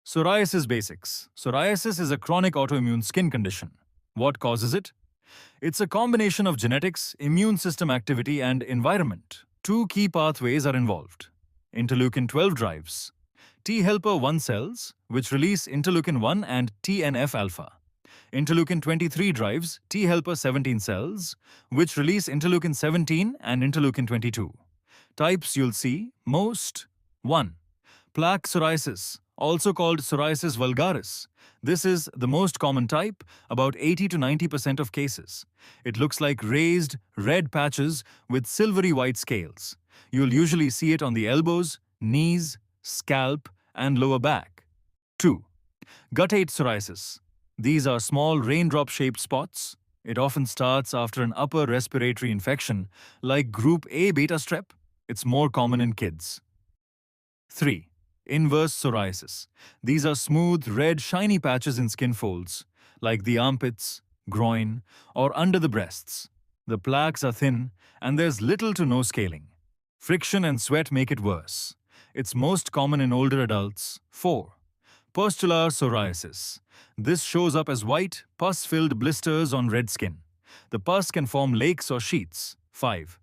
Psoriasis basics. Psoriasis is a chronic autoimmune skin condition. What causes it? It's a combination of genetics, immune system activity, and environment. Two key pathways are involved. Interleukin 12 drives T helper 1 cells, which release interleukin 1 and TNF alpha. Interleukin 23 drives T helper 17 cells, which release interleukin 17 and interleukin 22. Types you'll see most. 1. Plaque psoriasis, also called psoriasis vulgaris. This is the most common type, about 80 to 90% of cases. It looks like raised, red patches with silvery white scales. You'll usually see it on the elbows, knees, scalp, and lower back. 2. Guttate psoriasis. These are small raindrop-shaped spots. It often starts after an upper respiratory infection, like group A beta strep. It's more common in kids. 3. Inverse psoriasis. These are smooth, red, shiny patches in skin folds, like the armpits, groin, or under the breasts. The plaques are thin, and there's little to no scaling. Friction and sweat make it worse. It's most common in older adults. 4. Pustular psoriasis. This shows up as white, pus-filled blisters on red skin. The pus can form lakes or sheets. 5.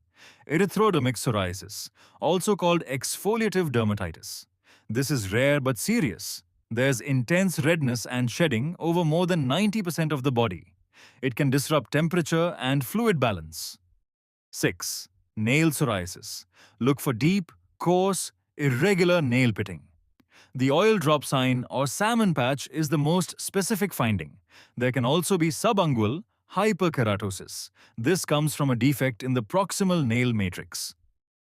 Erythrodermic psoriasis, also called exfoliative dermatitis. This is rare but serious. There's intense redness and shedding over more than 90% of the body. It can disrupt temperature and fluid balance. 6. Nail psoriasis. Look for deep, coarse, irregular nail pitting. The oil drop sign or salmon patch is the most specific finding. There can also be subungual hyperkeratosis. This comes from a defect in the proximal nail matrix.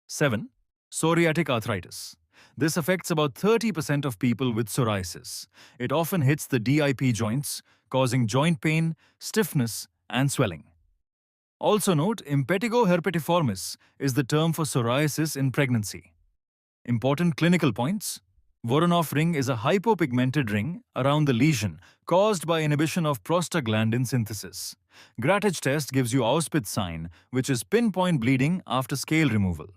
7. Psoriatic arthritis. This affects about 30% of people with psoriasis. It often hits the DIP joints, causing joint pain, stiffness, and swelling. Also note, impetigo herpetiformis is the term for psoriasis in pregnancy. Important clinical points. Voronov ring is a hypopigmented ring around the lesion caused by inhibition of prostaglandin synthesis. Grattage test gives you Auspitz sign, which is pinpoint bleeding after scale removal.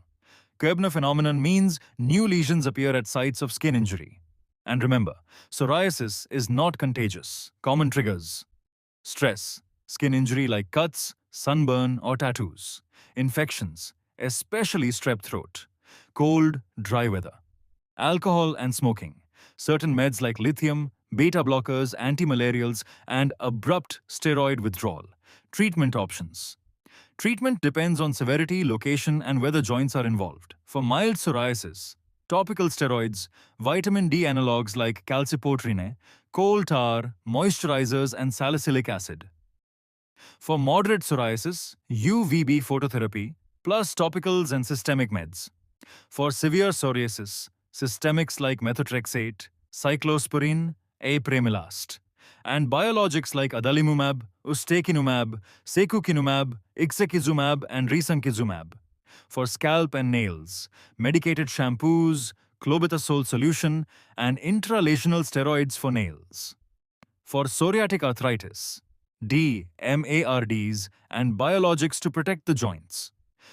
Koebner phenomenon means new lesions appear at sites of skin injury. And remember, psoriasis is not contagious. Common triggers: stress, skin injury like cuts, sunburn, or tattoos; infections, especially strep throat; cold, dry weather; alcohol and smoking; certain meds like lithium, beta blockers, antimalarials, and abrupt steroid withdrawal. Treatment options. Treatment depends on severity, location, and whether joints are involved. For mild psoriasis, topical steroids, vitamin D analogs like calcipotriene, coal tar, moisturizers, and salicylic acid. For moderate psoriasis, UVB phototherapy, plus topicals and systemic meds. For severe psoriasis, systemics like methotrexate, cyclosporine, apremilast, and biologics like adalimumab, ustekinumab, secukinumab, ixekizumab, and risankizumab. For scalp and nails, medicated shampoos, clobetasol solution, and intralesional steroids for nails. For psoriatic arthritis, MARDs, and biologics to protect the joints.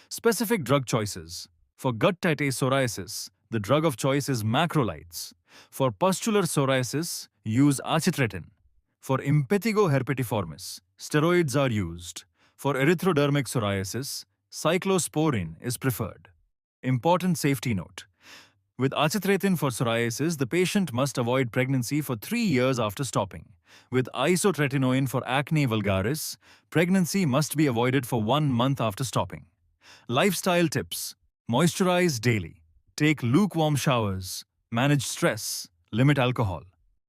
Specific drug choices. For guttate psoriasis, the drug of choice is macrolides. For pustular psoriasis, use acitretin. For impetigo herpetiformis, steroids are used. For erythrodermic psoriasis, cyclosporine is preferred. Important safety note. With acitretin for psoriasis, the patient must avoid pregnancy for 3 years after stopping. With isotretinoin for acne vulgaris, pregnancy must be avoided for 1 month after stopping. Lifestyle tips. Moisturize daily. Take lukewarm showers. Manage stress. Limit alcohol.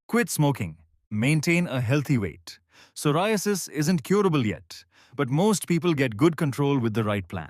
Quit smoking. Maintain a healthy weight. Psoriasis isn't curable yet, but most people get good control with the right plan.